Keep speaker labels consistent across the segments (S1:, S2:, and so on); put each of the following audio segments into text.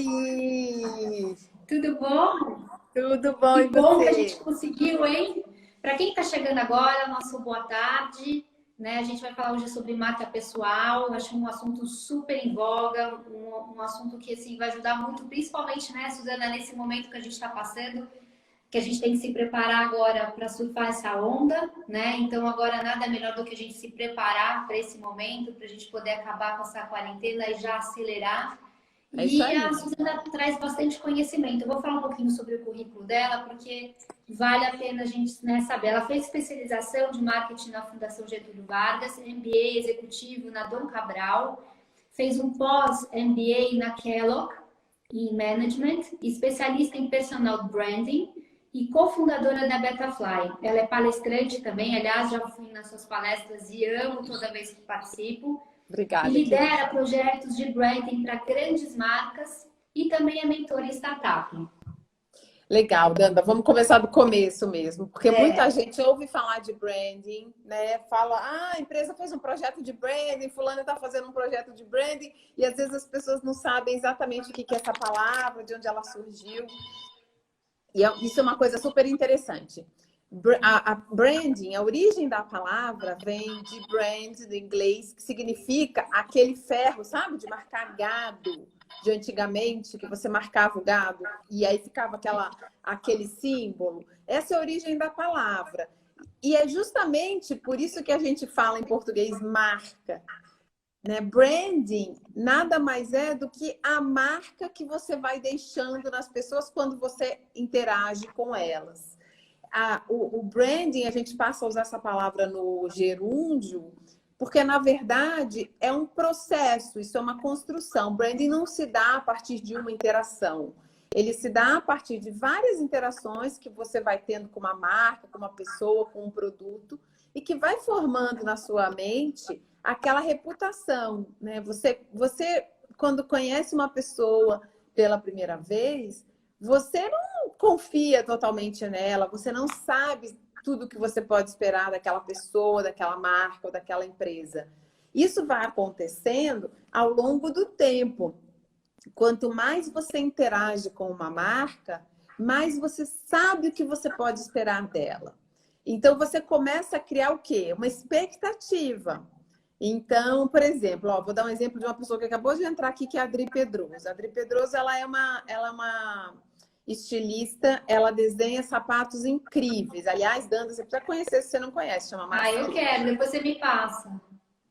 S1: Oi!
S2: Tudo bom?
S1: Tudo bom
S2: Que
S1: e
S2: bom que a gente
S1: você?
S2: conseguiu, hein? Para quem está chegando agora, nosso boa tarde, né? A gente vai falar hoje sobre marca pessoal. Acho um assunto super em voga, um assunto que assim, vai ajudar muito, principalmente, né, Suzana, nesse momento que a gente está passando, que a gente tem que se preparar agora para surfar essa onda, né? Então agora nada melhor do que a gente se preparar para esse momento, para a gente poder acabar com essa quarentena e já acelerar.
S1: É isso
S2: E a
S1: aí.
S2: Suzana traz bastante conhecimento. Eu vou falar um pouquinho sobre o currículo dela, porque vale a pena a gente, né, saber. Ela fez especialização de marketing na Fundação Getúlio Vargas, MBA executivo na Dom Cabral, fez um pós-MBA na Kellogg em Management, especialista em personal branding e cofundadora da Betafly. Ela é palestrante também, aliás, já fui nas suas palestras e amo toda vez que participo e
S1: Obrigada, querida.
S2: lidera projetos de branding para grandes marcas e também é mentora em startup.
S1: Legal, Danda. Vamos começar do começo mesmo, porque muita
S2: É,
S1: gente ouve falar de branding, né? Fala, a empresa fez um projeto de branding, fulano está fazendo um projeto de branding, e às vezes as pessoas não sabem exatamente o que é essa palavra, de onde ela surgiu. E isso é uma coisa super interessante. A branding, a origem da palavra vem de brand, do inglês, que significa aquele ferro, sabe? De marcar gado, de antigamente, que você marcava o gado, e aí ficava aquele símbolo. Essa é a origem da palavra. E é justamente por isso que a gente fala em português marca. Né? Branding nada mais é do que a marca que você vai deixando nas pessoas quando você interage com elas. O branding, a gente passa a usar essa palavra no gerúndio, porque na verdade é um processo, isso é uma construção. Branding não se dá a partir de uma interação. Ele se dá a partir de várias interações que você vai tendo com uma marca, com uma pessoa, com um produto, e que vai formando na sua mente aquela reputação, né? Você quando conhece uma pessoa pela primeira vez, você não confia totalmente nela, você não sabe tudo que você pode esperar daquela pessoa, daquela marca ou daquela empresa. Isso vai acontecendo ao longo do tempo. Quanto mais você interage com uma marca, mais você sabe o que você pode esperar dela. Então você começa a criar o quê? Uma expectativa. Então, por exemplo, vou dar um exemplo de uma pessoa que acabou de entrar aqui, que é a Adri Pedroso. A Adri Pedroso, ela é uma estilista, ela desenha sapatos incríveis. Aliás, Danda, você precisa conhecer se você não conhece, chama
S2: eu
S1: Macia.
S2: quero, depois você me passa.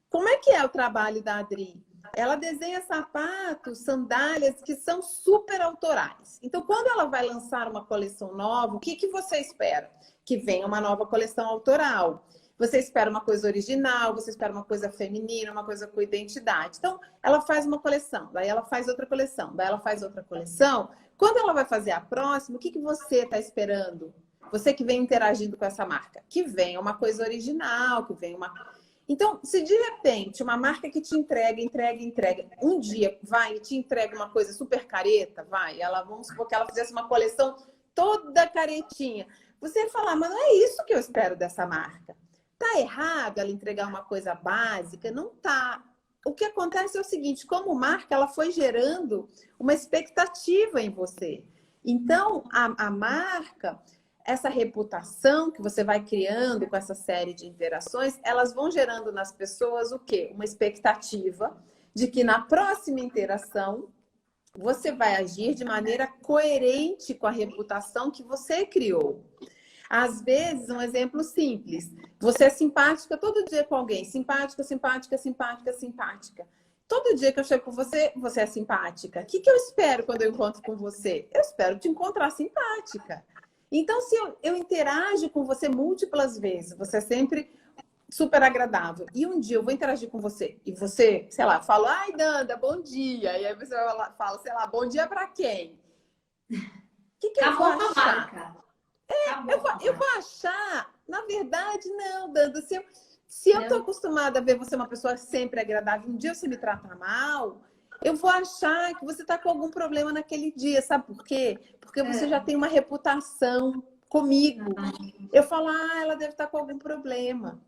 S1: Como é que é o trabalho da Adri? Ela desenha sapatos, sandálias que são super autorais. Então, quando ela vai lançar uma coleção nova, o que você espera? Que venha uma nova coleção autoral. Você espera uma coisa original, você espera uma coisa feminina, uma coisa com identidade. Então, ela faz uma coleção, daí ela faz outra coleção, daí ela faz outra coleção. Quando ela vai fazer a próxima, o que você está esperando? Você que vem interagindo com essa marca. Que venha uma coisa original, que venha uma... Então, se de repente uma marca que te entrega, um dia vai e te entrega uma coisa super careta, vamos supor que ela fizesse uma coleção toda caretinha. Você vai falar, mas não é isso que eu espero dessa marca. Tá errado ela entregar uma coisa básica? Não tá. O que acontece é o seguinte, como marca, ela foi gerando uma expectativa em você. Então, a marca, essa reputação que você vai criando com essa série de interações, elas vão gerando nas pessoas o quê? Uma expectativa de que na próxima interação você vai agir de maneira coerente com a reputação que você criou. Às vezes, um exemplo simples. Você é simpática todo dia com alguém. Simpática, simpática, simpática, simpática. Todo dia que eu chego com você, você é simpática. O que eu espero quando eu encontro com você? Eu espero te encontrar simpática. Então, se eu interajo com você múltiplas vezes, você é sempre super agradável. E um dia eu vou interagir com você e você, sei lá, fala, ai, Danda, bom dia. E aí você fala, sei lá, bom dia para quem? O que eu vou
S2: Acabou com a
S1: achar?
S2: marca.
S1: Eu
S2: Acabou
S1: vou,
S2: com a
S1: eu vou
S2: marca.
S1: achar, na verdade, não, Danda. Se eu tô
S2: Não?
S1: acostumada a ver você uma pessoa sempre agradável, um dia você me trata mal, eu vou achar que você tá com algum problema naquele dia, sabe por quê? Porque você já
S2: É.
S1: tem uma reputação comigo. Eu falo, ela deve estar com algum problema.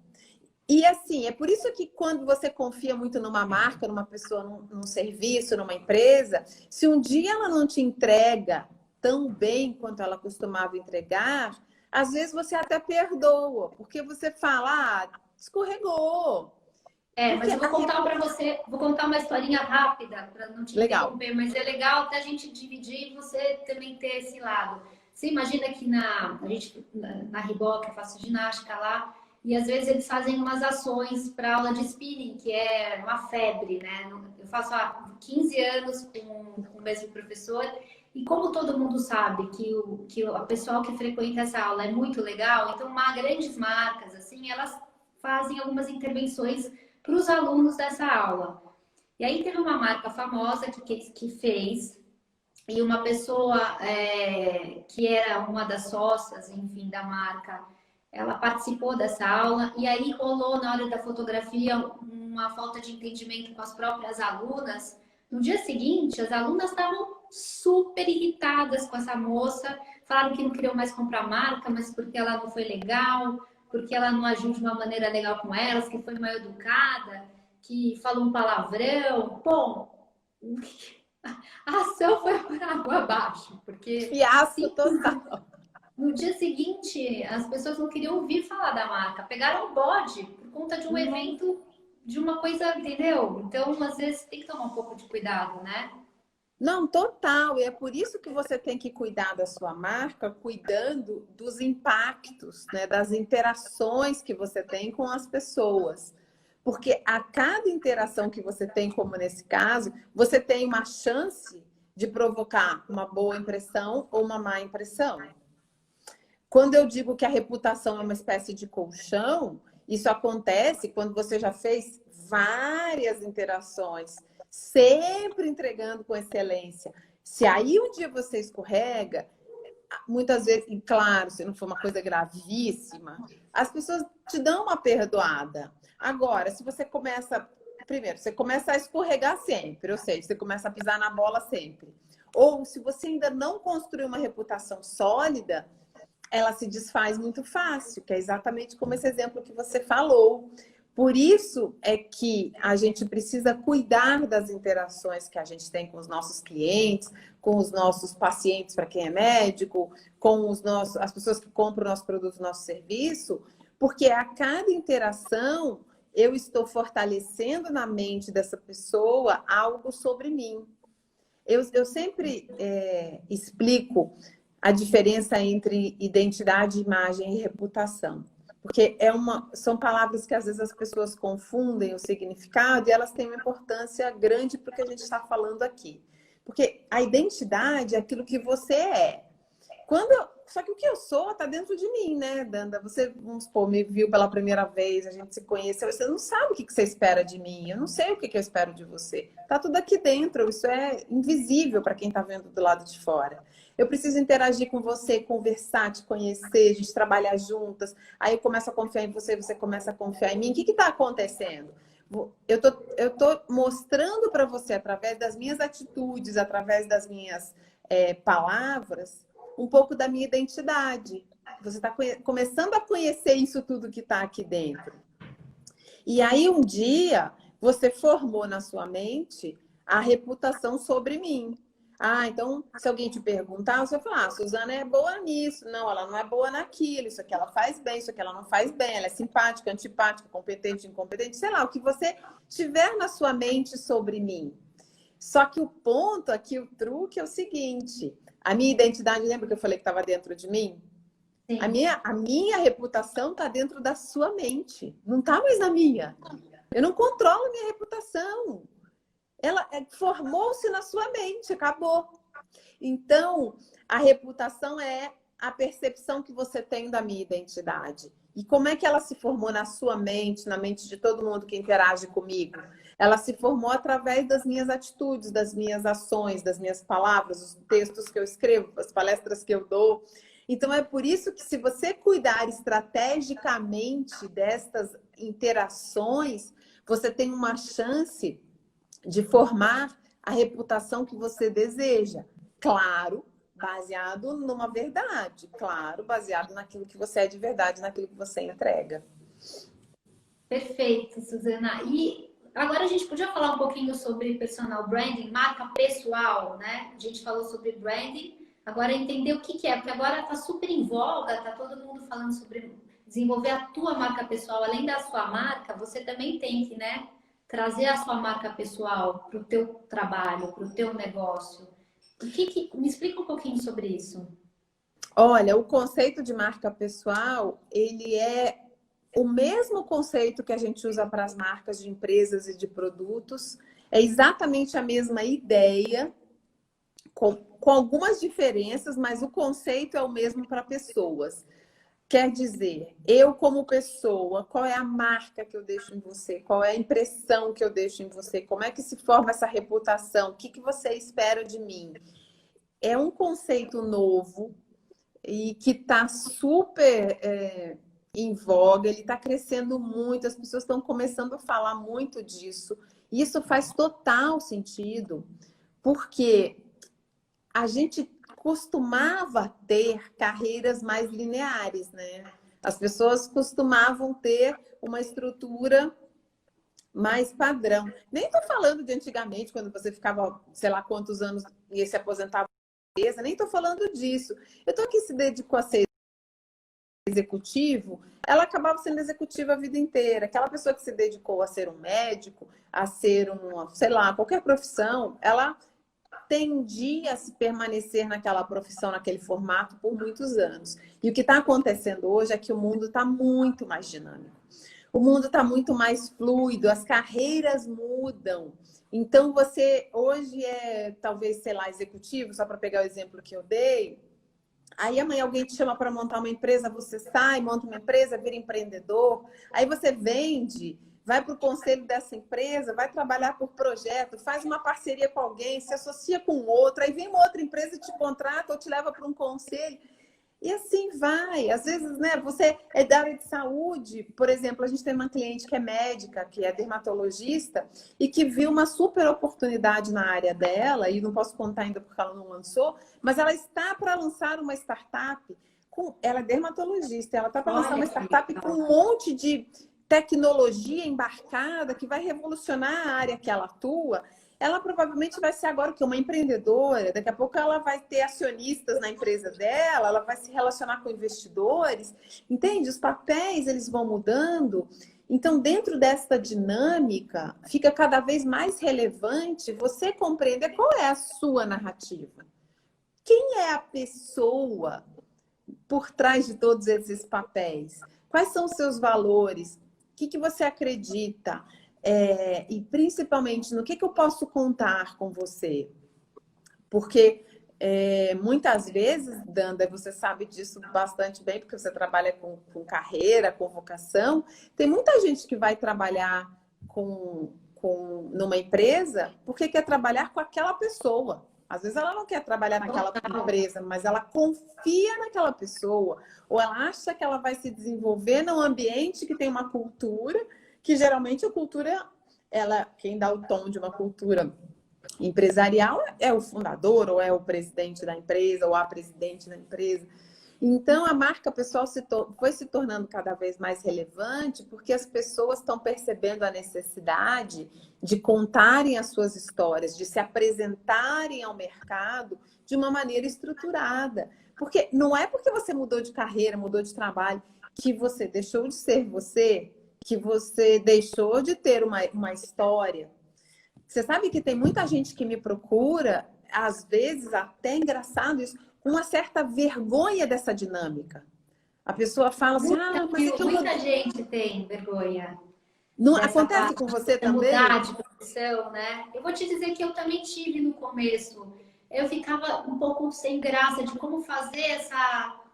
S1: E assim, é por isso que quando você confia muito numa marca, numa pessoa, num serviço, numa empresa, se um dia ela não te entrega tão bem quanto ela costumava entregar, às vezes você até perdoa, porque você fala, ah, escorregou.
S2: Mas
S1: Porque
S2: eu vou contar para você, vou contar uma historinha rápida para não te
S1: legal.
S2: interromper, mas é legal até a gente dividir e você também ter esse lado. Você imagina que na Reebok eu faço ginástica lá, e às vezes eles fazem umas ações para aula de spinning, que é uma febre, né? Eu faço há 15 anos com o mesmo professor, e como todo mundo sabe que o pessoal que frequenta essa aula é muito legal, então grandes marcas, assim, elas fazem algumas intervenções para os alunos dessa aula. E aí teve uma marca famosa que fez, e uma pessoa que era uma das sócias, enfim, da marca, ela participou dessa aula, e aí rolou na hora da fotografia uma falta de entendimento com as próprias alunas. No dia seguinte, as alunas estavam super irritadas com essa moça, falaram que não queriam mais comprar marca, mas porque ela não foi legal, porque ela não agiu de uma maneira legal com elas, que foi mal educada, que falou um palavrão. Bom, a ação foi por água abaixo, porque
S1: Fiasco total.
S2: no dia seguinte as pessoas não queriam ouvir falar da marca, pegaram o bode por conta de um evento, de uma coisa, entendeu? Então, às vezes, tem que tomar um pouco de cuidado, né?
S1: Não, total. E é por isso que você tem que cuidar da sua marca, cuidando dos impactos, né, das interações que você tem com as pessoas. Porque a cada interação que você tem, como nesse caso, você tem uma chance de provocar uma boa impressão ou uma má impressão. Quando eu digo que a reputação é uma espécie de colchão, isso acontece quando você já fez várias interações, sempre entregando com excelência. Se aí um dia você escorrega, muitas vezes, e claro, se não for uma coisa gravíssima, as pessoas te dão uma perdoada. Agora, se você começa, primeiro, você começa a escorregar sempre, ou seja, você começa a pisar na bola sempre. Ou se você ainda não construiu uma reputação sólida, ela se desfaz muito fácil, que é exatamente como esse exemplo que você falou. Por isso é que a gente precisa cuidar das interações que a gente tem com os nossos clientes, com os nossos pacientes, para quem é médico, com as pessoas que compram o nosso produto, o nosso serviço, porque a cada interação eu estou fortalecendo na mente dessa pessoa algo sobre mim. Eu sempre explico a diferença entre identidade, imagem e reputação. Porque são palavras que às vezes as pessoas confundem o significado e elas têm uma importância grande para o que a gente está falando aqui. Porque a identidade é aquilo que você é. Só que o que eu sou está dentro de mim, né, Danda? Você, vamos supor, me viu pela primeira vez, a gente se conheceu, você não sabe o que você espera de mim, eu não sei o que eu espero de você. Tá tudo aqui dentro, isso é invisível para quem está vendo do lado de fora. Eu preciso interagir com você, conversar, te conhecer, a gente trabalhar juntas. Aí eu começo a confiar em você, você começa a confiar em mim. O que está acontecendo? Eu tô mostrando para você, através das minhas atitudes, através das minhas palavras, um pouco da minha identidade. Você está começando a conhecer isso tudo que está aqui dentro. E aí, um dia, você formou na sua mente a reputação sobre mim. Ah, então, se alguém te perguntar, você vai falar, a Suzana é boa nisso. Não, ela não é boa naquilo. Isso aqui ela faz bem, isso aqui ela não faz bem. Ela é simpática, antipática, competente, incompetente. Sei lá, o que você tiver na sua mente sobre mim. Só que o ponto aqui, o truque é o seguinte. A minha identidade, lembra que eu falei que estava dentro de mim?
S2: Sim.
S1: A minha reputação está dentro da sua mente. Não está mais na minha. Eu não controlo a minha reputação. Ela formou-se na sua mente, acabou. Então, a reputação é a percepção que você tem da minha identidade. E como é que ela se formou na sua mente, na mente de todo mundo que interage comigo? Ela se formou através das minhas atitudes, das minhas ações, das minhas palavras, os textos que eu escrevo, as palestras que eu dou. Então, é por isso que, se você cuidar estrategicamente destas interações, você tem uma chance de formar a reputação que você deseja. Claro, baseado numa verdade. Claro, baseado naquilo que você é de verdade, naquilo que você entrega.
S2: Perfeito, Suzana. E agora a gente podia falar um pouquinho sobre personal branding, marca pessoal, né? A gente falou sobre branding, agora entender o que que é, porque agora está super em voga, está todo mundo falando sobre desenvolver a tua marca pessoal. Além da sua marca, você também tem que, né, trazer a sua marca pessoal para o teu trabalho, para o teu negócio. Me explica um pouquinho sobre isso.
S1: Olha, o conceito de marca pessoal, ele é o mesmo conceito que a gente usa para as marcas de empresas e de produtos. É exatamente a mesma ideia, com algumas diferenças, mas o conceito é o mesmo para pessoas. Quer dizer, eu como pessoa, qual é a marca que eu deixo em você? Qual é a impressão que eu deixo em você? Como é que se forma essa reputação? O que que você espera de mim? É um conceito novo e que está super em voga, ele está crescendo muito, as pessoas estão começando a falar muito disso. E isso faz total sentido, porque a gente costumava ter carreiras mais lineares, né? As pessoas costumavam ter uma estrutura mais padrão. Nem estou falando de antigamente, quando você ficava, sei lá quantos anos e se aposentava, nem estou falando disso. Eu estou aqui se dedicou a ser executivo, ela acabava sendo executiva a vida inteira. Aquela pessoa que se dedicou a ser um médico, a ser uma, sei lá, qualquer profissão, ela tendia a se permanecer naquela profissão, naquele formato por muitos anos. E o que está acontecendo hoje é que o mundo está muito mais dinâmico. O mundo está muito mais fluido, as carreiras mudam. Então, você hoje é, talvez, sei lá, executivo, só para pegar o exemplo que eu dei. Aí amanhã alguém te chama para montar uma empresa, você sai, monta uma empresa, vira empreendedor. Aí você vende, vai para o conselho dessa empresa, vai trabalhar por projeto, faz uma parceria com alguém, se associa com outro, aí vem uma outra empresa e te contrata ou te leva para um conselho. E assim vai. Às vezes, né, você é da área de saúde, por exemplo, a gente tem uma cliente que é médica, que é dermatologista, e que viu uma super oportunidade na área dela, e não posso contar ainda porque ela não lançou, mas ela está para lançar uma startup. Ela é dermatologista, ela está para lançar uma
S2: Olha que
S1: startup com um monte de tecnologia embarcada que vai revolucionar a área que ela atua. Ela provavelmente vai ser agora que uma empreendedora, daqui a pouco ela vai ter acionistas na empresa dela, ela vai se relacionar com investidores, entende? Os papéis eles vão mudando. Então, dentro desta dinâmica, fica cada vez mais relevante você compreender qual é a sua narrativa. Quem é a pessoa por trás de todos esses papéis? Quais são os seus valores? O que você acredita? E principalmente, no que eu posso contar com você? Porque muitas vezes, Danda, você sabe disso bastante bem, porque você trabalha com carreira, com vocação, tem muita gente que vai trabalhar numa empresa porque quer trabalhar com aquela pessoa. Às vezes ela não quer trabalhar naquela empresa, mas ela confia naquela pessoa, ou ela acha que ela vai se desenvolver num ambiente que tem uma cultura, que geralmente a cultura, quem dá o tom de uma cultura empresarial é o fundador, ou é o presidente da empresa, ou a presidente da empresa. Então, a marca pessoal foi se tornando cada vez mais relevante porque as pessoas estão percebendo a necessidade de contarem as suas histórias, de se apresentarem ao mercado de uma maneira estruturada. Porque não é porque você mudou de carreira, mudou de trabalho, que você deixou de ser você, que você deixou de ter uma história. Você sabe que tem muita gente que me procura, às vezes até engraçado isso, com uma certa vergonha dessa dinâmica. A pessoa fala assim, mas é que eu
S2: muita gente tem vergonha
S1: não
S2: dessa
S1: acontece
S2: parte
S1: com você
S2: de
S1: também?
S2: mudar de profissão, né? Eu vou te dizer que eu também tive no começo. Eu ficava um pouco sem graça de como fazer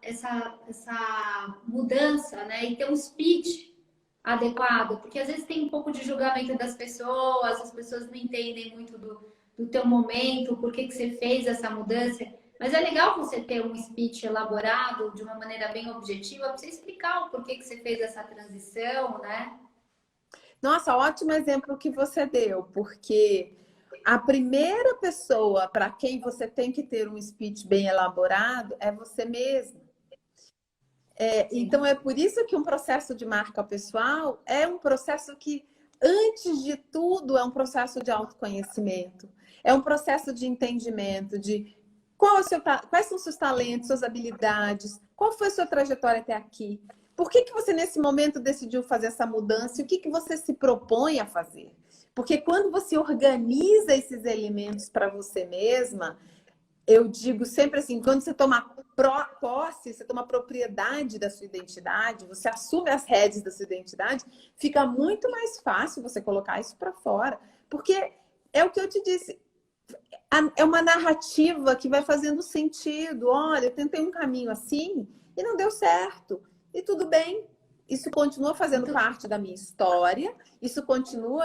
S2: essa mudança, né? E ter um speech adequado, porque às vezes tem um pouco de julgamento das pessoas, as pessoas não entendem muito do teu momento, por que você fez essa mudança. Mas é legal você ter um speech elaborado de uma maneira bem objetiva para você explicar o porquê que você fez essa transição, né?
S1: Nossa, ótimo exemplo que você deu, porque a primeira pessoa para quem você tem que ter um speech bem elaborado é você mesmo. Então, é por isso que um processo de marca pessoal é um processo que, antes de tudo, é um processo de autoconhecimento. É um processo de entendimento de quais são os seus talentos, suas habilidades, qual foi a sua trajetória até aqui. Por que você, nesse momento, decidiu fazer essa mudança e o que você se propõe a fazer? Porque quando você organiza esses elementos para você mesma, eu digo sempre assim, quando você toma posse, você toma propriedade da sua identidade, você assume as rédeas da sua identidade, fica muito mais fácil você colocar isso para fora. Porque é o que eu te disse, é uma narrativa que vai fazendo sentido. Olha, eu tentei um caminho assim e não deu certo. E tudo bem. Isso continua fazendo parte da minha história. Isso continua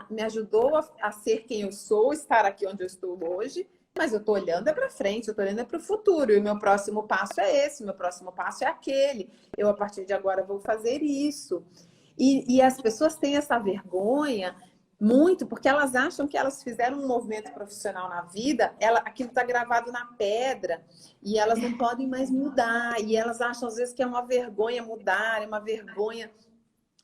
S1: me ajudou a ser quem eu sou, estar aqui onde eu estou hoje. Mas eu estou olhando para frente, eu estou olhando para o futuro. E o meu próximo passo é esse, o meu próximo passo é aquele. Eu, a partir de agora, vou fazer isso. E as pessoas têm essa vergonha muito, porque elas acham que elas fizeram um movimento profissional na vida, aquilo está gravado na pedra, e elas não podem mais mudar. E elas acham, às vezes, que é uma vergonha mudar, é uma vergonha.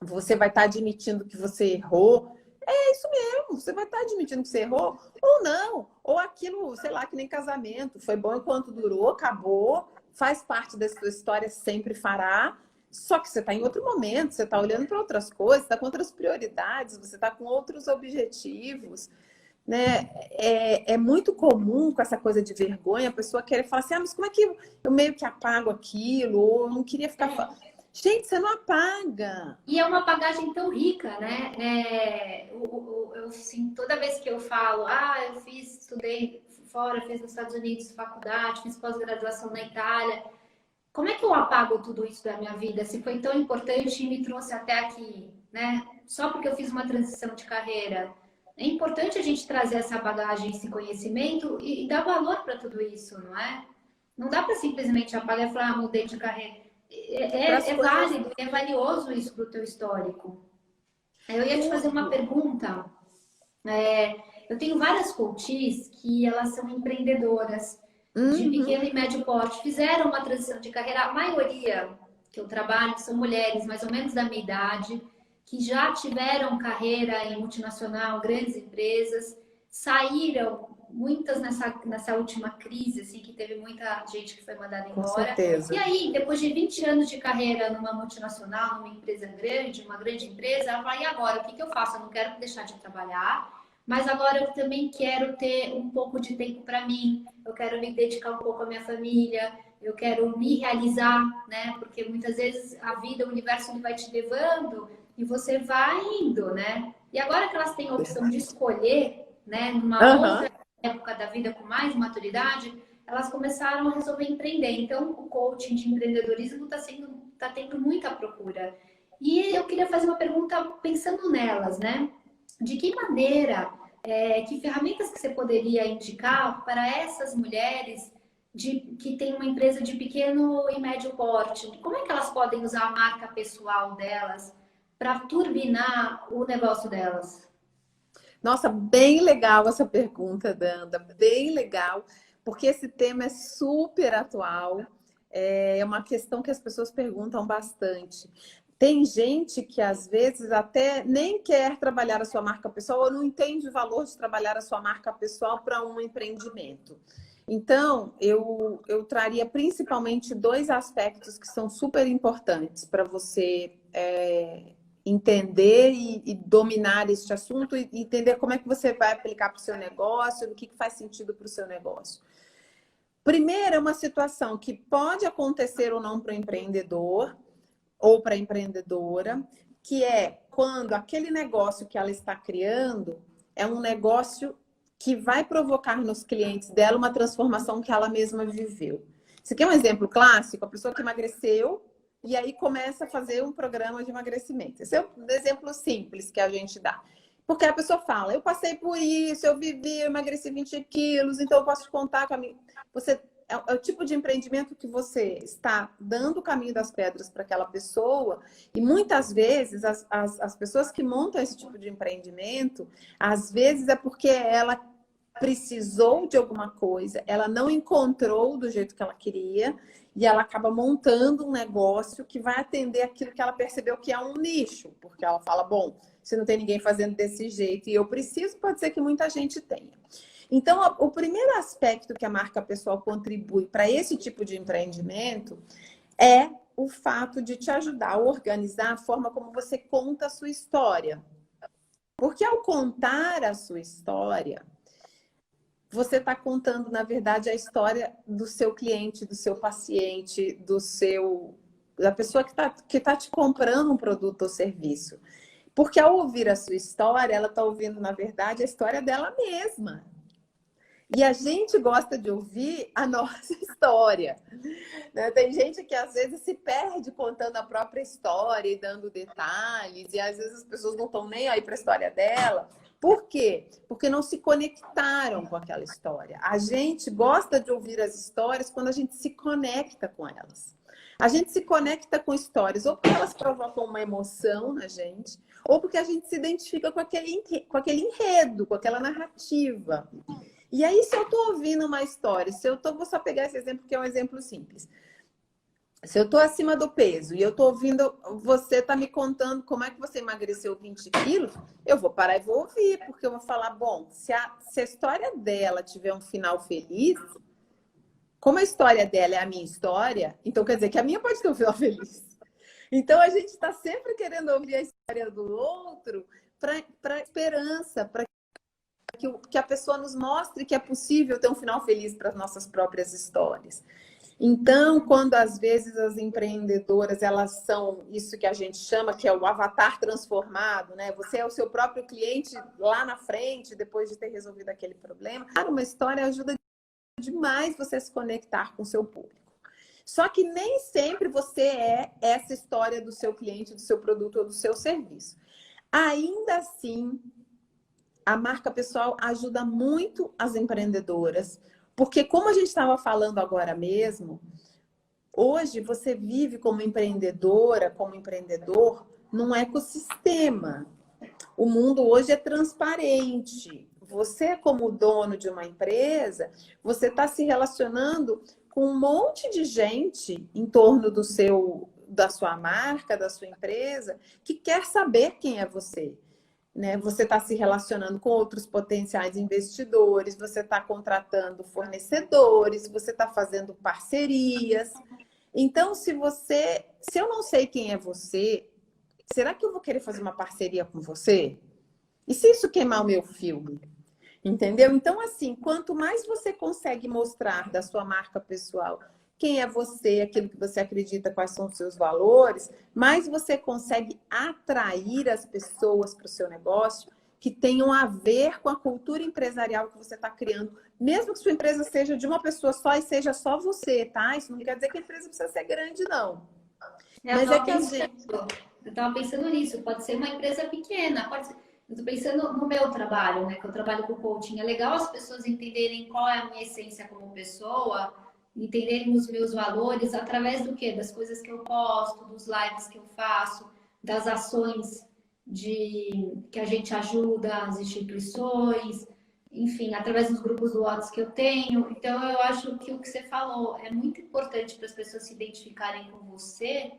S1: Você vai estar admitindo que você errou. É isso mesmo, você vai estar admitindo que você errou, ou não. Ou aquilo, sei lá, que nem casamento. Foi bom enquanto durou, acabou, faz parte da sua história, sempre fará. Só que você está em outro momento, você está olhando para outras coisas, está com outras prioridades, você está com outros objetivos, né? É muito comum com essa coisa de vergonha, a pessoa querer falar assim, mas como é que eu meio que apago aquilo? Ou eu não queria ficar... Gente, você não apaga.
S2: E é uma bagagem tão rica, né? Eu assim, toda vez que eu falo, eu estudei fora, fiz nos Estados Unidos faculdade, fiz pós-graduação na Itália. Como é que eu apago tudo isso da minha vida? Se foi tão importante e me trouxe até aqui, né? Só porque eu fiz uma transição de carreira. É importante a gente trazer essa bagagem, esse conhecimento e dar valor para tudo isso, não é? Não dá para simplesmente apagar e falar, mudei de carreira. É válido, é valioso isso para o teu histórico. Eu ia te fazer uma pergunta. Eu tenho várias coaches que elas são empreendedoras de pequeno e médio porte, fizeram uma transição de carreira. A maioria que eu trabalho são mulheres, mais ou menos da minha idade, que já tiveram carreira em multinacional, grandes empresas, saíram, muitas nessa última crise, assim, que teve muita gente que foi mandada embora.
S1: Com certeza.
S2: E aí, depois de 20 anos de carreira numa multinacional, numa empresa grande, uma grande empresa, ela fala, e agora, o que eu faço? Eu não quero deixar de trabalhar, mas agora eu também quero ter um pouco de tempo para mim, eu quero me dedicar um pouco à minha família, eu quero me realizar, né? Porque muitas vezes a vida, o universo, ele vai te levando e você vai indo, né? E agora que elas têm a opção de escolher, né, numa outra época da vida com mais maturidade, elas começaram a resolver empreender. Então, o coaching de empreendedorismo tá tendo muita procura. E eu queria fazer uma pergunta pensando nelas, né? De que maneira, que ferramentas que você poderia indicar para essas mulheres que têm uma empresa de pequeno e médio porte? Como é que elas podem usar a marca pessoal delas para turbinar o negócio delas?
S1: Nossa, bem legal essa pergunta, Danda, bem legal, porque esse tema é super atual, é uma questão que as pessoas perguntam bastante. Tem gente que às vezes até nem quer trabalhar a sua marca pessoal ou não entende o valor de trabalhar a sua marca pessoal para um empreendimento. Então, eu traria principalmente dois aspectos que são super importantes para você entender e dominar este assunto e entender como é que você vai aplicar para o seu negócio, o que faz sentido para o seu negócio. Primeiro, é uma situação que pode acontecer ou não para o empreendedor ou para a empreendedora, que é quando aquele negócio que ela está criando é um negócio que vai provocar nos clientes dela uma transformação que ela mesma viveu. Isso aqui é um exemplo clássico, a pessoa que emagreceu e aí começa a fazer um programa de emagrecimento. Esse é um exemplo simples que a gente dá. Porque a pessoa fala, eu passei por isso, eu vivi, eu emagreci 20 quilos, então eu posso te contar com a minha... É o tipo de empreendimento que você está dando o caminho das pedras para aquela pessoa, e muitas vezes as pessoas que montam esse tipo de empreendimento, às vezes é porque ela precisou de alguma coisa, ela não encontrou do jeito que ela queria, e ela acaba montando um negócio que vai atender aquilo que ela percebeu que é um nicho, porque ela fala, bom, se não tem ninguém fazendo desse jeito e eu preciso, pode ser que muita gente tenha. Então, o primeiro aspecto que a marca pessoal contribui para esse tipo de empreendimento é o fato de te ajudar a organizar a forma como você conta a sua história. Porque ao contar a sua história, você está contando, na verdade, a história do seu cliente, do seu paciente, da pessoa que tá te comprando um produto ou serviço. Porque ao ouvir a sua história, ela está ouvindo, na verdade, a história dela mesma. E a gente gosta de ouvir a nossa história. Né? Tem gente que às vezes se perde contando a própria história e dando detalhes, e às vezes as pessoas não estão nem aí para a história dela. Por quê? Porque não se conectaram com aquela história. A gente gosta de ouvir as histórias quando a gente se conecta com elas. A gente se conecta com histórias, ou porque elas provocam uma emoção na gente, ou porque a gente se identifica com aquele enredo, com aquela narrativa. E aí, se eu estou ouvindo uma história, vou só pegar esse exemplo, que é um exemplo simples. Se eu estou acima do peso e eu estou ouvindo, você está me contando como é que você emagreceu 20 quilos, eu vou parar e vou ouvir, porque eu vou falar, bom, se a história dela tiver um final feliz, como a história dela é a minha história, então quer dizer que a minha pode ter um final feliz. Então, a gente está sempre querendo ouvir a história do outro para esperança, para que a pessoa nos mostre que é possível ter um final feliz para as nossas próprias histórias. Então, quando às vezes as empreendedoras, elas são isso que a gente chama, que é o avatar transformado, né? Você é o seu próprio cliente lá na frente, depois de ter resolvido aquele problema. Uma história ajuda demais você a se conectar com o seu público. Só que nem sempre você é essa história do seu cliente, do seu produto ou do seu serviço. Ainda assim, a marca pessoal ajuda muito as empreendedoras, porque como a gente estava falando agora mesmo, hoje você vive como empreendedora, como empreendedor, num ecossistema. O mundo hoje é transparente. Você, como dono de uma empresa, você está se relacionando com um monte de gente em torno da sua marca, da sua empresa, que quer saber quem é você. Né? Você está se relacionando com outros potenciais investidores, você está contratando fornecedores, você está fazendo parcerias. Então, se eu não sei quem é você, será que eu vou querer fazer uma parceria com você? E se isso queimar o meu filme? Entendeu? Então, assim, quanto mais você consegue mostrar da sua marca pessoal quem é você, aquilo que você acredita, quais são os seus valores, mais você consegue atrair as pessoas para o seu negócio que tenham a ver com a cultura empresarial que você está criando, mesmo que sua empresa seja de uma pessoa só e seja só você, tá? Isso não quer dizer que a empresa precisa ser grande, não. Mas é que a gente...
S2: Eu estava pensando nisso, pode ser uma empresa pequena, pode ser... Eu estou pensando no meu trabalho, né? Que eu trabalho com coaching. É legal as pessoas entenderem qual é a minha essência como pessoa, entenderem os meus valores através do quê? Das coisas que eu posto, dos lives que eu faço, das ações que a gente ajuda as instituições, enfim, através dos grupos do WhatsApp que eu tenho. Então, eu acho que o que você falou é muito importante para as pessoas se identificarem com você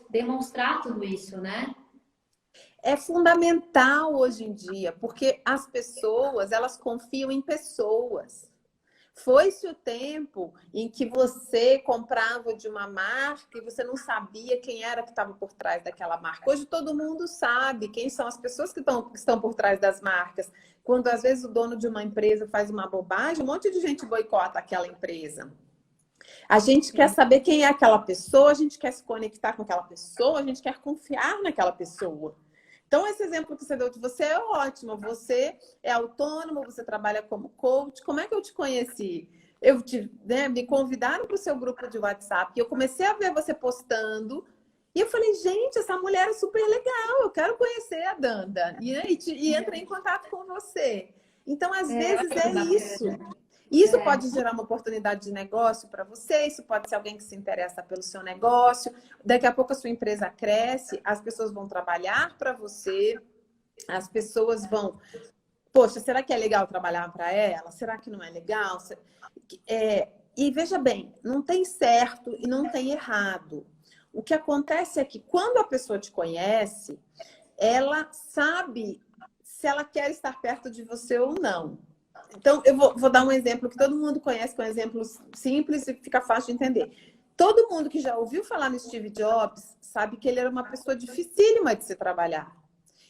S2: demonstrar tudo isso, né?
S1: É fundamental hoje em dia, porque as pessoas, elas confiam em pessoas. Foi-se o tempo em que você comprava de uma marca e você não sabia quem era que estava por trás daquela marca. Hoje todo mundo sabe quem são as pessoas que estão por trás das marcas. Quando às vezes o dono de uma empresa faz uma bobagem, um monte de gente boicota aquela empresa. A gente quer saber quem é aquela pessoa, a gente quer se conectar com aquela pessoa, a gente quer confiar naquela pessoa. Então, esse exemplo que você deu de você é ótimo. Você é autônomo, você trabalha como coach. Como é que eu te conheci? Me convidaram para o seu grupo de WhatsApp e eu comecei a ver você postando. E eu falei, gente, essa mulher é super legal, eu quero conhecer a Danda. E entrei em contato com você. Então, às vezes é isso. Isso pode gerar uma oportunidade de negócio para você, isso pode ser alguém que se interessa pelo seu negócio. Daqui a pouco a sua empresa cresce, as pessoas vão trabalhar para você, as pessoas vão poxa, será que é legal trabalhar para ela? Será que não é legal? E veja bem, não tem certo e não tem errado. O que acontece é que quando a pessoa te conhece, ela sabe se ela quer estar perto de você ou não. Então, eu vou dar um exemplo que todo mundo conhece, que é um exemplo simples e fica fácil de entender. Todo mundo que já ouviu falar no Steve Jobs sabe que ele era uma pessoa dificílima de se trabalhar.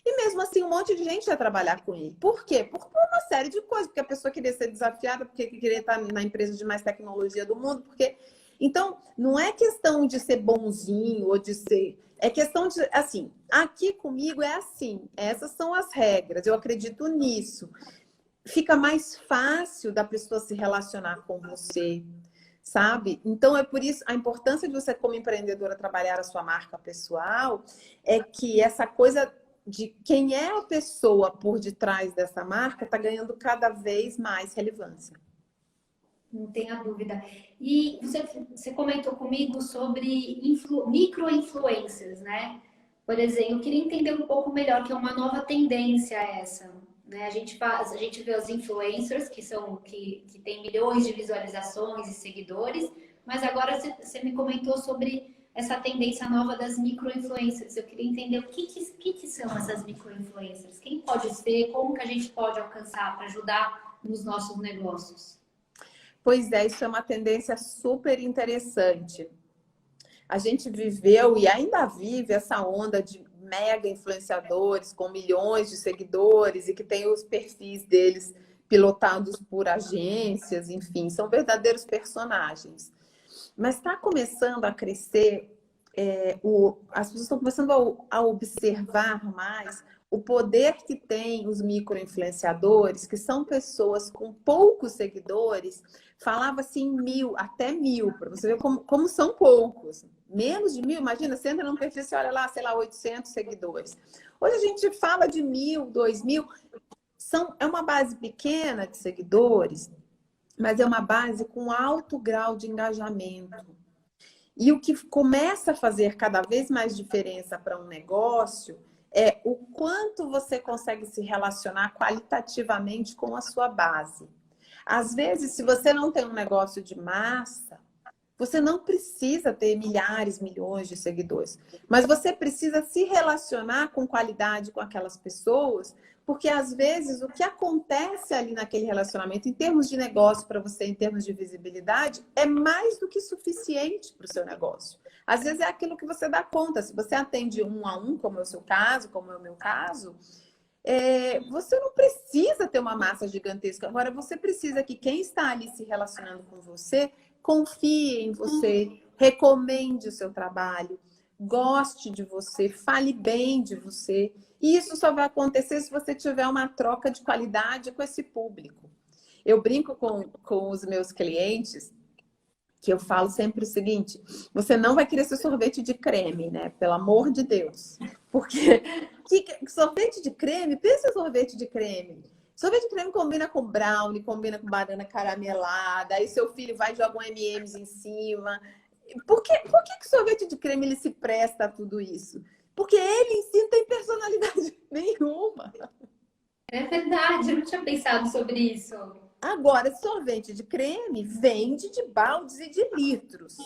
S1: E mesmo assim, um monte de gente ia trabalhar com ele. Por quê? Por uma série de coisas. Porque a pessoa queria ser desafiada, porque queria estar na empresa de mais tecnologia do mundo. Porque... Então, não é questão de ser bonzinho ou de ser... É questão de, assim, aqui comigo é assim. Essas são as regras. Eu acredito nisso. Fica mais fácil da pessoa se relacionar com você, sabe? Então, é por isso a importância de você, como empreendedora, trabalhar a sua marca pessoal, é que essa coisa de quem é a pessoa por detrás dessa marca está ganhando cada vez mais relevância.
S2: Não tenha dúvida. E você comentou comigo sobre micro-influencers, né? Por exemplo, eu queria entender um pouco melhor, que é uma nova tendência essa, né? A gente vê os influencers, que têm milhões de visualizações e seguidores, mas agora você me comentou sobre essa tendência nova das micro-influencers. Eu queria entender o que são essas micro-influencers, quem pode ser, como que a gente pode alcançar para ajudar nos nossos negócios.
S1: Pois é, isso é uma tendência super interessante. A gente viveu e ainda vive essa onda de mega influenciadores com milhões de seguidores e que tem os perfis deles pilotados por agências, enfim, são verdadeiros personagens. Mas está começando a crescer, as pessoas estão começando a observar mais o poder que tem os micro-influenciadores, que são pessoas com poucos seguidores, falava assim 1.000, até 1.000, para você ver como são poucos. Menos de 1.000, imagina, você entra num perfil e olha lá, sei lá, 800 seguidores. Hoje a gente fala de 1.000, 2.000, é uma base pequena de seguidores, mas é uma base com alto grau de engajamento. E o que começa a fazer cada vez mais diferença para um negócio é o quanto você consegue se relacionar qualitativamente com a sua base. Às vezes, se você não tem um negócio de massa, você não precisa ter milhares, milhões de seguidores, mas você precisa se relacionar com qualidade com aquelas pessoas, porque às vezes o que acontece ali naquele relacionamento, em termos de negócio para você, em termos de visibilidade, é mais do que suficiente para o seu negócio. Às vezes é aquilo que você dá conta. Se você atende 1 a 1, como é o seu caso, como é o meu caso, você não precisa ter uma massa gigantesca. Agora, você precisa que quem está ali se relacionando com você confie em você, recomende o seu trabalho, goste de você, fale bem de você. E isso só vai acontecer se você tiver uma troca de qualidade com esse público. Eu brinco com os meus clientes, que eu falo sempre o seguinte: você não vai querer ser sorvete de creme, né? Pelo amor de Deus. Porque sorvete de creme, pensa em sorvete de creme. Sorvete de creme combina com brownie, combina com banana caramelada, aí seu filho vai e joga um M&M's em cima. Por que sorvete de creme ele se presta a tudo isso? Porque ele em si não tem personalidade nenhuma.
S2: É verdade, eu não tinha pensado sobre isso.
S1: Agora, sorvete de creme vende de baldes e de litros.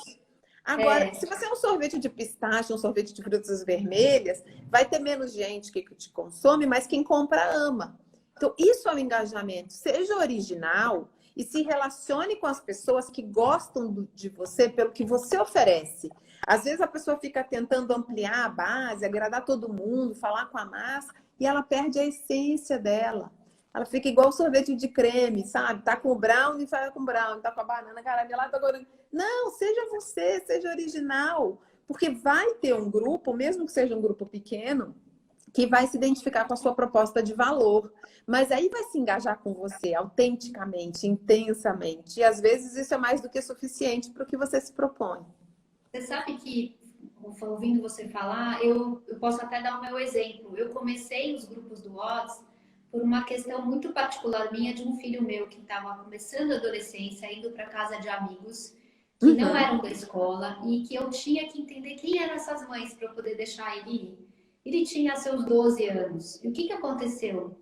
S1: Agora, se você é um sorvete de pistache, um sorvete de frutas vermelhas, vai ter menos gente que te consome, mas quem compra ama. Então, isso é o engajamento. Seja original e se relacione com as pessoas que gostam de você pelo que você oferece. Às vezes a pessoa fica tentando ampliar a base, agradar todo mundo, falar com a massa, e ela perde a essência dela. Ela fica igual sorvete de creme, sabe? Tá com o brownie, fala com o brownie. Tá com a banana caramelada, tá com... Não, seja você, seja original. Porque vai ter um grupo, mesmo que seja um grupo pequeno, que vai se identificar com a sua proposta de valor. Mas aí vai se engajar com você autenticamente, intensamente. E às vezes isso é mais do que suficiente para o que você se propõe.
S2: Você sabe que, ouvindo você falar, eu posso até dar o meu exemplo. Eu comecei os grupos do WhatsApp por uma questão muito particular minha, de um filho meu que estava começando a adolescência, indo para casa de amigos que não eram da escola e que eu tinha que entender quem eram essas mães para eu poder deixar ele ir. Ele tinha seus 12 anos. E o que aconteceu?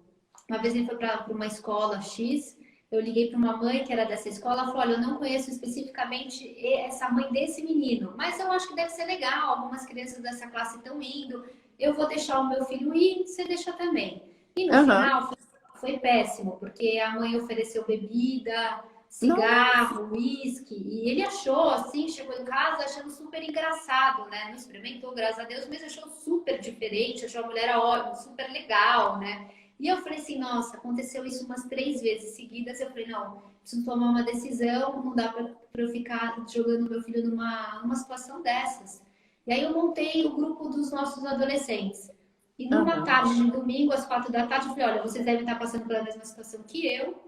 S2: Uma vez ele foi para uma escola X, eu liguei para uma mãe que era dessa escola, ela falou, olha, eu não conheço especificamente essa mãe desse menino, mas eu acho que deve ser legal, algumas crianças dessa classe estão indo, eu vou deixar o meu filho ir, você deixa também. E no
S1: Aham.
S2: final foi péssimo, porque a mãe ofereceu bebida,
S1: Nossa.
S2: cigarro, uísque, e ele achou, assim, chegou em casa achando super engraçado, né? Não experimentou, graças a Deus, mas achou super diferente, achou a mulher ótima, super legal, né? E eu falei assim, nossa, aconteceu isso umas 3 vezes seguidas. Eu falei, não, preciso tomar uma decisão, não dá para eu ficar jogando meu filho numa situação dessas. E aí eu montei o grupo dos nossos adolescentes. E numa
S1: Aham.
S2: tarde de domingo, às 4 da tarde, eu falei, olha, vocês devem estar passando pela mesma situação que eu.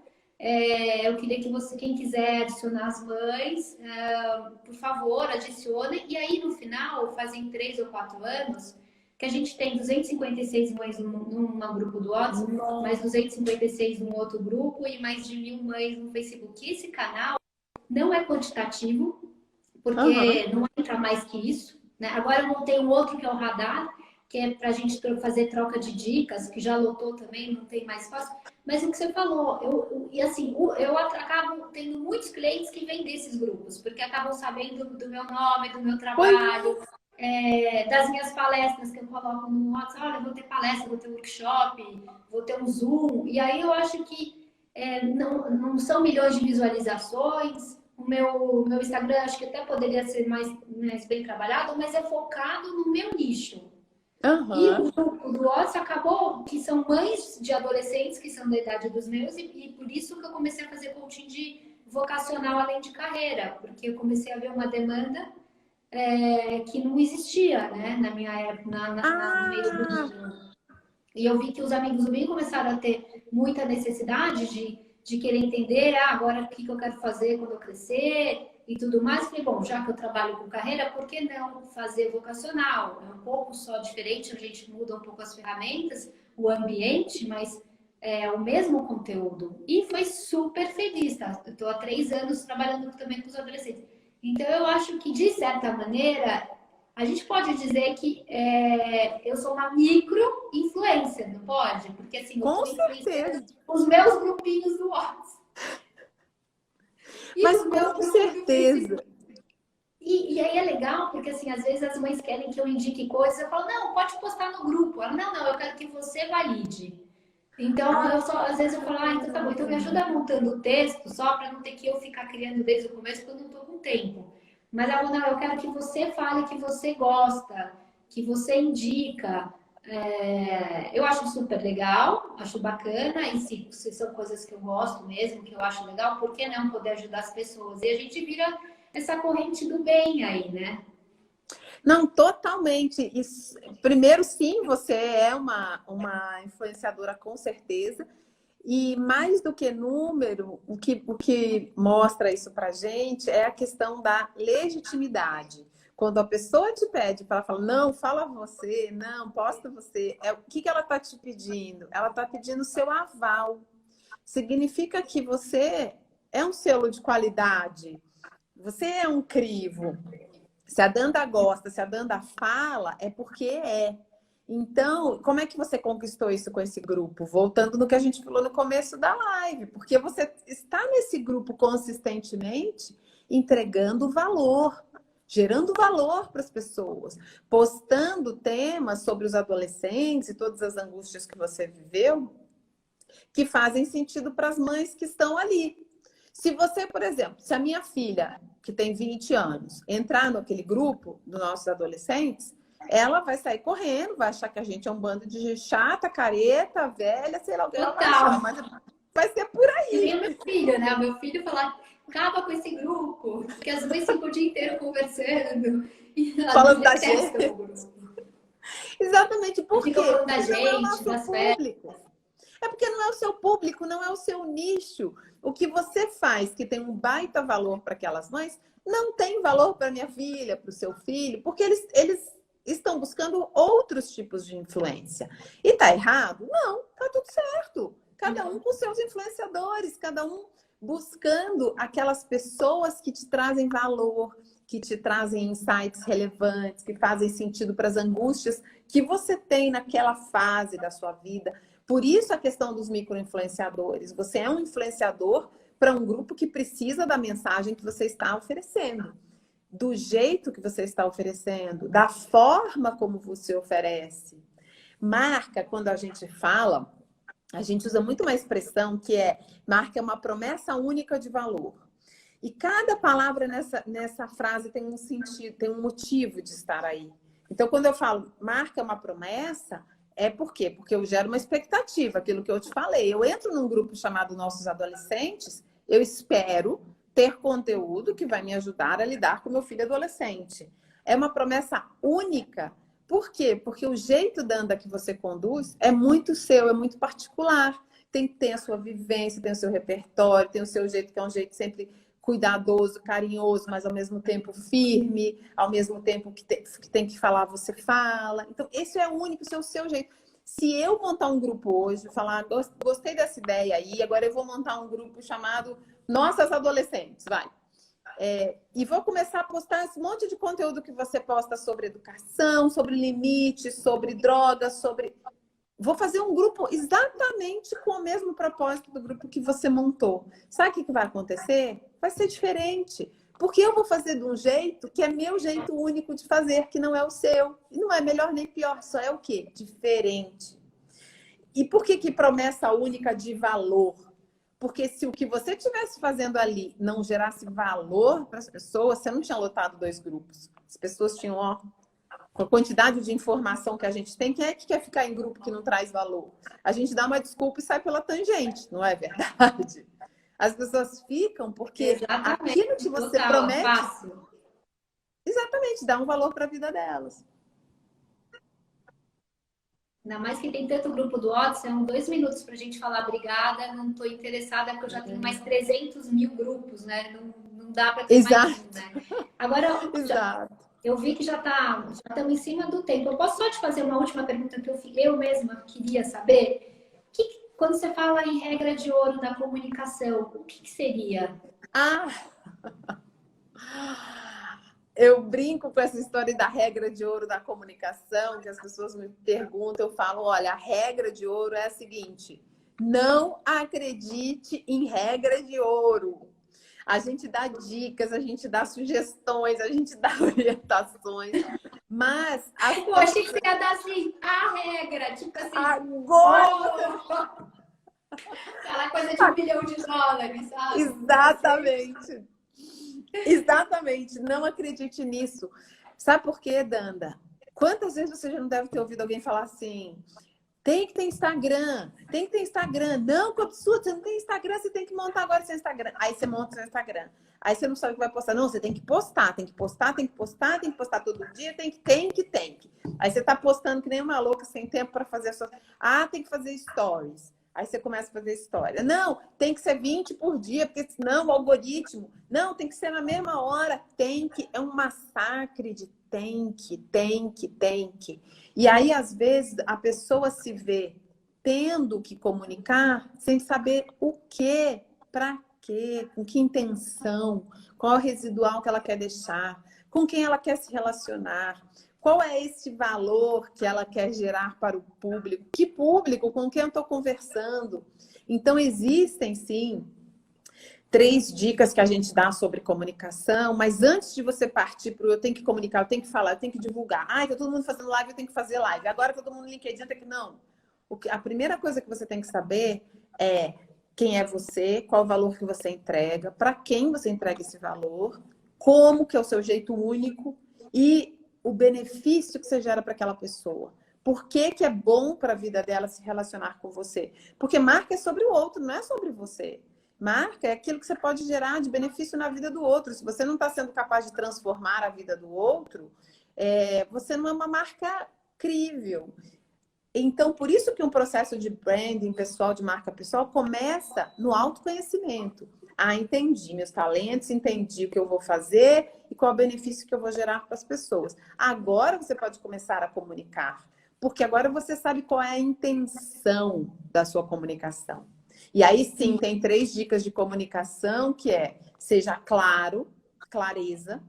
S2: Eu queria que você, quem quiser adicionar as mães, por favor, adicione. E aí, no final, fazem 3 ou 4 anos, que a gente tem 256 mães num grupo do WhatsApp, mais
S1: Nossa.
S2: 256 num outro grupo e mais de 1.000 mães no Facebook. Esse canal não é quantitativo,
S1: Aham.
S2: porque não entra mais que isso, né? Agora eu montei um outro que é o Radar, que é para a gente fazer troca de dicas, que já lotou também, não tem mais fácil. Mas o que você falou, e assim, eu acabo tendo muitos clientes que vêm desses grupos, porque acabam sabendo do meu nome, do meu
S1: Pois
S2: trabalho, das minhas palestras que eu coloco no WhatsApp, olha, vou ter palestra, vou ter workshop, vou ter um Zoom, e aí eu acho que não são milhões de visualizações. O meu Instagram acho que até poderia ser mais bem trabalhado, mas é focado no meu nicho. E
S1: aham.
S2: o grupo do WhatsApp acabou que são mães de adolescentes que são da idade dos meus, e por isso que eu comecei a fazer coaching de vocacional além de carreira, porque eu comecei a ver uma demanda que não existia, né, na minha época, no meio do
S1: Ah,
S2: Binho. E eu vi que os amigos do Binho começaram a ter muita necessidade de querer entender, agora o que eu quero fazer quando eu crescer e tudo mais. Falei, bom, já que eu trabalho com carreira, por que não fazer vocacional? É um pouco só diferente, a gente muda um pouco as ferramentas, o ambiente, mas é o mesmo conteúdo. E foi super feliz, tá? Eu estou há 3 anos trabalhando também com os adolescentes. Então, eu acho que, de certa maneira, a gente pode dizer que eu sou uma micro-influencer, não pode? Porque, assim, eu
S1: com
S2: estou influenciando
S1: certeza.
S2: os meus grupinhos do WhatsApp e
S1: Mas
S2: o meu
S1: com
S2: grupo do
S1: certeza.
S2: Facebook. E aí é legal, porque, assim, às vezes as mães querem que eu indique coisas, eu falo, não, pode postar no grupo. Ela, não, eu quero que você valide. Então,
S1: Ah,
S2: às vezes eu falo, então tá bom, então me ajuda montando o texto, só para não ter que eu ficar criando desde o começo, porque eu não estou com tempo. Mas ela falou, não, eu quero que você fale que você gosta, que você indica. Eu acho super legal, acho bacana, e se são coisas que eu gosto mesmo, que eu acho legal, por que não poder ajudar as pessoas? E a gente vira essa corrente do bem aí, né?
S1: não, totalmente. Primeiro, sim, você é uma influenciadora com certeza. E mais do que número, o que mostra isso para gente é a questão da legitimidade. Quando a pessoa te pede para falar, não, fala você, não, posta você, o que ela está te pedindo? Ela está pedindo o seu aval. Significa que você é um selo de qualidade, você é um crivo. Se a Danda gosta, se a Danda fala, é porque é. Então, como é que você conquistou isso com esse grupo? Voltando no que a gente falou no começo da live, porque você está nesse grupo consistentemente entregando valor, gerando valor para as pessoas, postando temas sobre os adolescentes e todas as angústias que você viveu, que fazem sentido para as mães que estão ali. Se você, por exemplo, se a minha filha, que tem 20 anos, entrar naquele grupo dos nossos adolescentes, ela vai sair correndo, vai achar que a gente é um bando de chata, careta, velha, sei lá o que ela vai achar,
S2: Total.
S1: mas vai ser por
S2: E nem o
S1: aí.
S2: meu filho, né? O meu filho falar, acaba com esse grupo, porque as mães ficam o dia inteiro conversando e as mães
S1: Falando da
S2: detestam
S1: gente.
S2: o grupo.
S1: Exatamente,
S2: E
S1: por
S2: ficam
S1: quê?
S2: falando da
S1: Porque não é o
S2: gente,
S1: nosso
S2: das festas.
S1: público. É porque não é o seu público, não é o seu nicho. O que você faz que tem um baita valor para aquelas mães, não tem valor para minha filha, para o seu filho, porque eles estão buscando outros tipos de influência. E tá errado? Não, tá tudo certo. Cada um com seus influenciadores, cada um buscando aquelas pessoas que te trazem valor, que te trazem insights relevantes, que fazem sentido para as angústias que você tem naquela fase da sua vida. Por isso a questão dos micro-influenciadores. Você é um influenciador para um grupo que precisa da mensagem que você está oferecendo, do jeito que você está oferecendo, da forma como você oferece. Marca, quando a gente fala, a gente usa muito uma expressão que marca é uma promessa única de valor. E cada palavra nessa frase tem um sentido, tem um motivo de estar aí. Então, quando eu falo marca é uma promessa, por quê? Porque eu gero uma expectativa, aquilo que eu te falei. Eu entro num grupo chamado Nossos Adolescentes, eu espero ter conteúdo que vai me ajudar a lidar com meu filho adolescente. É uma promessa única. Por quê? Porque o jeito, Danda, que você conduz é muito seu, é muito particular. Tem a sua vivência, tem o seu repertório, tem o seu jeito, que é um jeito sempre cuidadoso, carinhoso, mas ao mesmo tempo firme, ao mesmo tempo que tem que falar, você fala. Então, esse é o único, esse é o seu jeito. Se eu montar um grupo hoje, falar, gostei dessa ideia aí, agora eu vou montar um grupo chamado Nossas Adolescentes, vai. E vou começar a postar esse monte de conteúdo que você posta sobre educação, sobre limites, sobre drogas, sobre... Vou fazer um grupo exatamente com o mesmo propósito do grupo que você montou. Sabe o que vai acontecer? Vai ser diferente. Porque eu vou fazer de um jeito que é meu jeito único de fazer, que não é o seu. E não é melhor nem pior, só é o quê? Diferente. E por que promessa única de valor? Porque se o que você estivesse fazendo ali não gerasse valor para as pessoas, você não tinha lotado 2 grupos. As pessoas tinham, ó, com a quantidade de informação que a gente tem, quem é que quer ficar em grupo que não traz valor? A gente dá uma desculpa e sai pela tangente, não é verdade? As pessoas ficam porque aquilo que você promete...
S2: Fácil.
S1: Exatamente, dá um valor para a vida delas.
S2: Ainda mais que tem tanto grupo do WhatsApp, são 2 minutos para a gente falar obrigada, não estou interessada porque eu já tenho mais 300 mil grupos, né? Não dá para ter mais um, né? Agora, eu vi que já estamos em cima do tempo. Eu posso só te fazer uma última pergunta que eu mesma queria saber? Quando você fala em regra de ouro da comunicação, o que seria?
S1: Eu brinco com essa história da regra de ouro da comunicação, que as pessoas me perguntam, eu falo, olha, a regra de ouro é a seguinte: não acredite em regra de ouro. A gente dá dicas, a gente dá sugestões, a gente dá orientações, mas...
S2: Eu achei que você ia dar assim, a regra, tipo assim...
S1: Agora!
S2: Aquela coisa de $1 bilhão, sabe?
S1: Exatamente. Exatamente. Não acredite nisso. Sabe por quê, Danda? Quantas vezes você já não deve ter ouvido alguém falar assim... Tem que ter Instagram, tem que ter Instagram. Não, que absurdo, você não tem Instagram, você tem que montar agora seu Instagram. Aí você monta seu Instagram. Aí você não sabe o que vai postar. Não, você tem que postar, tem que postar, tem que postar, tem que postar todo dia, tem que. Aí você tá postando que nem uma louca, sem tempo para fazer a sua... tem que fazer stories. Aí você começa a fazer história. Não, tem que ser 20 por dia, porque senão o algoritmo... Não, tem que ser na mesma hora. Tem que... É um massacre de tem que. E aí, às vezes, a pessoa se vê tendo que comunicar sem saber o quê, para quê, com que intenção, qual é o residual que ela quer deixar, com quem ela quer se relacionar, qual é esse valor que ela quer gerar para o público, que público, com quem eu estou conversando. Então, existem, sim, 3 dicas que a gente dá sobre comunicação, mas antes de você partir para eu tenho que comunicar, eu tenho que falar, eu tenho que divulgar. Tá todo mundo fazendo live, eu tenho que fazer live. Agora todo mundo no LinkedIn, tem que... Não. A primeira coisa que você tem que saber é quem é você, qual o valor que você entrega, para quem você entrega esse valor, como que é o seu jeito único e o benefício que você gera para aquela pessoa. Por que é bom para a vida dela se relacionar com você? Porque marca é sobre o outro, não é sobre você. Marca é aquilo que você pode gerar de benefício na vida do outro. Se você não está sendo capaz de transformar a vida do outro, você não é uma marca crível. Então, por isso que um processo de branding pessoal, de marca pessoal, começa no autoconhecimento. Entendi meus talentos, entendi o que eu vou fazer e qual é o benefício que eu vou gerar para as pessoas. Agora você pode começar a comunicar, porque agora você sabe qual é a intenção da sua comunicação. E aí sim, tem 3 dicas de comunicação, que seja claro, clareza,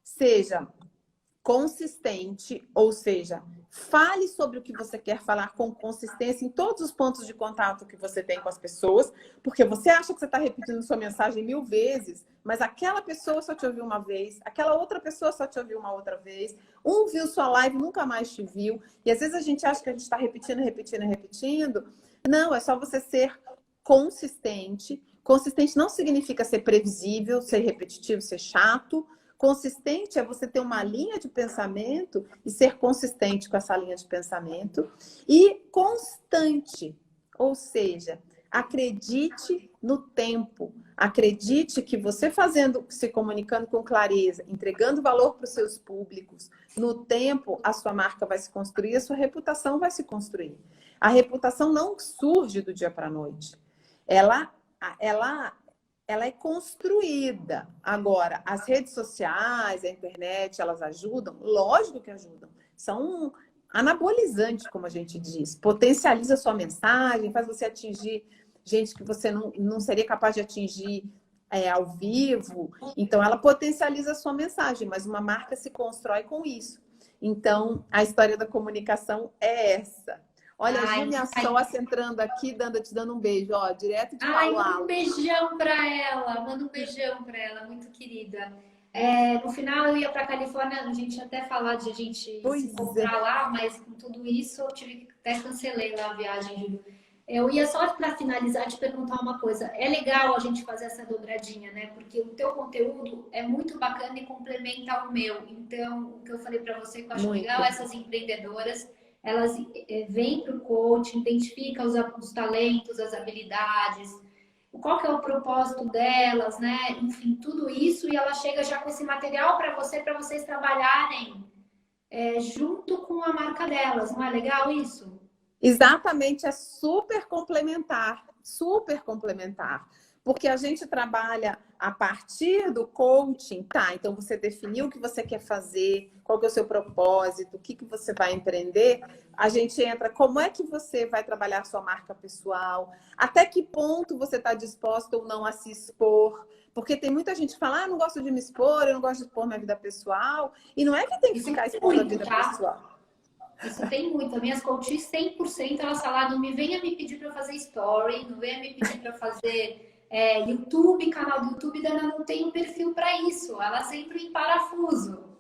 S1: seja consistente, ou seja, Fale sobre o que você quer falar com consistência em todos os pontos de contato que você tem com as pessoas, porque você acha que você está repetindo sua mensagem 1000 vezes, mas aquela pessoa só te ouviu uma vez, aquela outra pessoa só te ouviu uma outra vez, um viu sua live e nunca mais te viu, e às vezes a gente acha que a gente está repetindo. Não, é só você ser consistente. Consistente não significa ser previsível, ser repetitivo, ser chato. Consistente é você ter uma linha de pensamento e ser consistente com essa linha de pensamento. E constante, ou seja, acredite no tempo. Acredite que você fazendo, se comunicando com clareza, entregando valor para os seus públicos, no tempo a sua marca vai se construir, a sua reputação vai se construir. A reputação não surge do dia para a noite. Ela é construída. Agora, as redes sociais, a internet, elas ajudam? Lógico que ajudam. São anabolizantes, como a gente diz. Potencializa a sua mensagem, faz você atingir gente que você não seria capaz de atingir ao vivo. Então, ela potencializa a sua mensagem, mas uma marca se constrói com isso. Então, a história da comunicação é essa. Olha, a Ju, minha sócia entrando aqui, te dando um beijo, ó, direto de Paulo.
S2: Manda um beijão para ela, muito querida. No final eu ia para Califórnia, a gente ia até falar de a gente se encontrar lá, mas com tudo isso eu tive que até cancelei lá a viagem, Júlio. Eu ia só para finalizar te perguntar uma coisa. É legal a gente fazer essa dobradinha, né? Porque o teu conteúdo é muito bacana e complementa o meu. Então, o que eu falei para você que eu acho legal, essas empreendedoras, elas vêm para o coaching, identificam os talentos, as habilidades, qual que é o propósito delas, né? Enfim, tudo isso, e ela chega já com esse material para vocês trabalharem junto com a marca delas. Não é legal isso?
S1: Exatamente, é super complementar, porque a gente trabalha a partir do coaching, tá? Então você definiu o que você quer fazer, qual que é o seu propósito, o que você vai empreender. A gente entra, como é que você vai trabalhar a sua marca pessoal, até que ponto você está disposto ou não a se expor. Porque tem muita gente que fala, não gosto de me expor, eu não gosto de expor minha vida pessoal. E não é que tem que ficar expondo a vida pessoal.
S2: Isso tem muito. As minhas coaches, 100%, elas falam, não me venha me pedir para fazer story, não venha me pedir para fazer YouTube, canal do YouTube, Dana não tem um perfil para isso. Ela sempre em parafuso.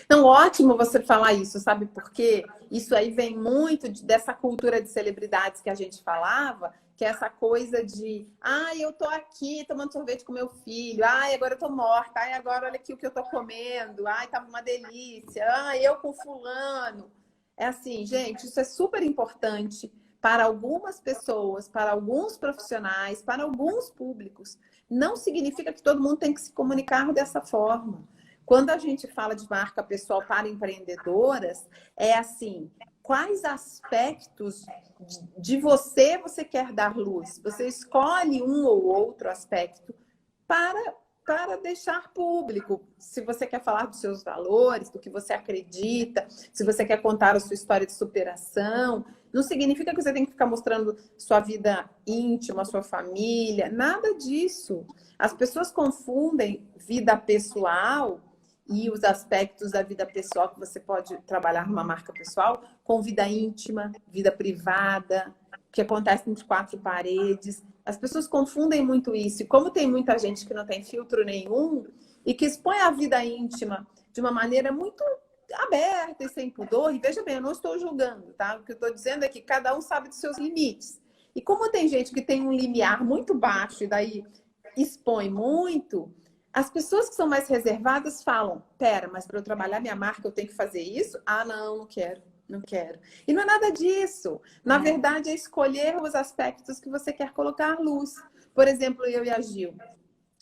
S1: Então, ótimo você falar isso, sabe por quê? Isso aí vem muito dessa cultura de celebridades que a gente falava, que é essa coisa de, eu tô aqui tomando sorvete com meu filho, agora eu tô morta, agora olha aqui o que eu tô comendo, tava uma delícia, eu com fulano. É assim, gente, isso é super importante para algumas pessoas, para alguns profissionais, para alguns públicos. Não significa que todo mundo tem que se comunicar dessa forma. Quando a gente fala de marca pessoal para empreendedoras, é assim, quais aspectos de você quer dar luz? Você escolhe um ou outro aspecto para deixar público. Se você quer falar dos seus valores, do que você acredita, se você quer contar a sua história de superação, não significa que você tem que ficar mostrando sua vida íntima, sua família, nada disso. As pessoas confundem vida pessoal e os aspectos da vida pessoal que você pode trabalhar numa marca pessoal com vida íntima, vida privada, que acontece entre 4 paredes. As pessoas confundem muito isso. E como tem muita gente que não tem filtro nenhum e que expõe a vida íntima de uma maneira muito aberta e sem pudor, e veja bem, eu não estou julgando, tá? O que eu estou dizendo é que cada um sabe dos seus limites. E como tem gente que tem um limiar muito baixo e daí expõe muito, as pessoas que são mais reservadas falam, pera, mas para eu trabalhar minha marca eu tenho que fazer isso? Não quero. Não quero. E não é nada disso. Na verdade, é escolher os aspectos que você quer colocar luz. Por exemplo, eu e a Gil,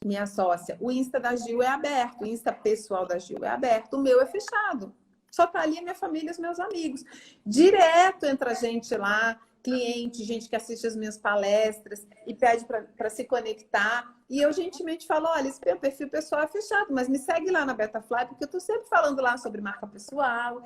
S1: minha sócia, o Insta da Gil é aberto, o Insta pessoal da Gil é aberto, o meu é fechado. Só tá ali a minha família e os meus amigos. Direto entra gente lá, cliente, gente que assiste as minhas palestras e pede para se conectar. E eu gentilmente falo, olha, esse meu perfil pessoal é fechado, mas me segue lá na Betafly, porque eu estou sempre falando lá sobre marca pessoal.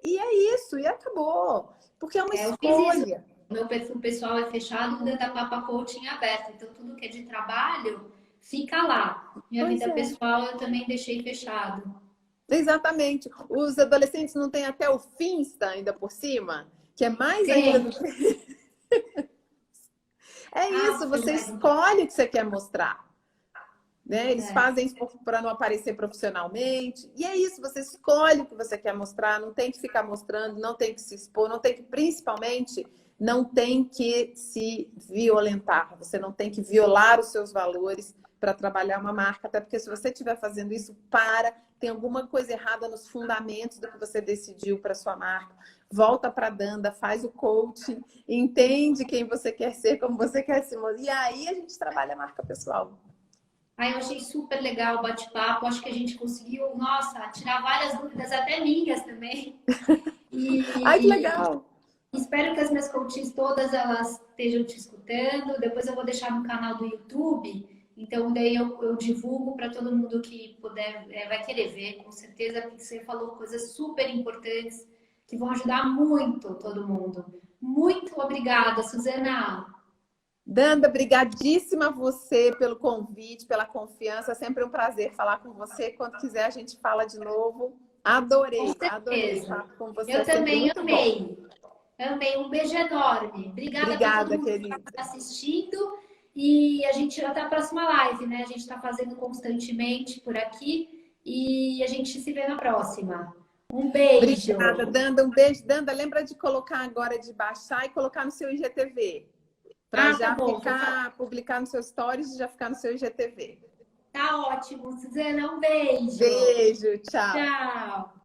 S1: E é isso, e acabou. Porque é uma escolha.
S2: Meu perfil pessoal é fechado, o da Papa Coaching é aberto. Então, tudo que é de trabalho, fica lá. Minha vida pessoal eu também deixei fechado.
S1: Exatamente. Os adolescentes não têm até o Finsta ainda por cima, que é mais ainda do que... É isso, você escolhe o que você quer mostrar. Né? Eles fazem isso para não aparecer profissionalmente. E é isso, você escolhe o que você quer mostrar, não tem que ficar mostrando, não tem que se expor, não tem que, principalmente, não tem que se violentar. Você não tem que violar os seus valores para trabalhar uma marca, até porque se você estiver fazendo isso, tem alguma coisa errada nos fundamentos do que você decidiu para sua marca. Volta para a Danda, faz o coaching, entende quem você quer ser, como você quer se mostrar. E aí a gente trabalha a marca pessoal.
S2: Aí eu achei super legal o bate-papo. Acho que a gente conseguiu, nossa, tirar várias dúvidas, até minhas também.
S1: Ai, que legal!
S2: Espero que as minhas coaches todas elas estejam te escutando. Depois eu vou deixar no canal do YouTube. Então, daí eu divulgo para todo mundo que puder, vai querer ver, com certeza, porque você falou coisas super importantes que vão ajudar muito todo mundo. Muito obrigada, Suzana!
S1: Danda, brigadíssima a você pelo convite, pela confiança. É sempre um prazer falar com você. Quando quiser, a gente fala de novo. Adorei falar com você.
S2: Eu também amei.
S1: Bom.
S2: Amei. Um beijo enorme. Obrigada por todo mundo
S1: querida,
S2: que está assistindo. E a gente até a próxima live, né? A gente está fazendo constantemente por aqui. E a gente se vê na próxima. Um beijo.
S1: Obrigada, Danda. Um beijo. Danda, lembra de colocar agora, de baixar e colocar no seu IGTV. Para já publicar nos seus stories e já ficar no seu IGTV.
S2: Tá ótimo, Suzana. Um beijo.
S1: Beijo, tchau.
S2: Tchau.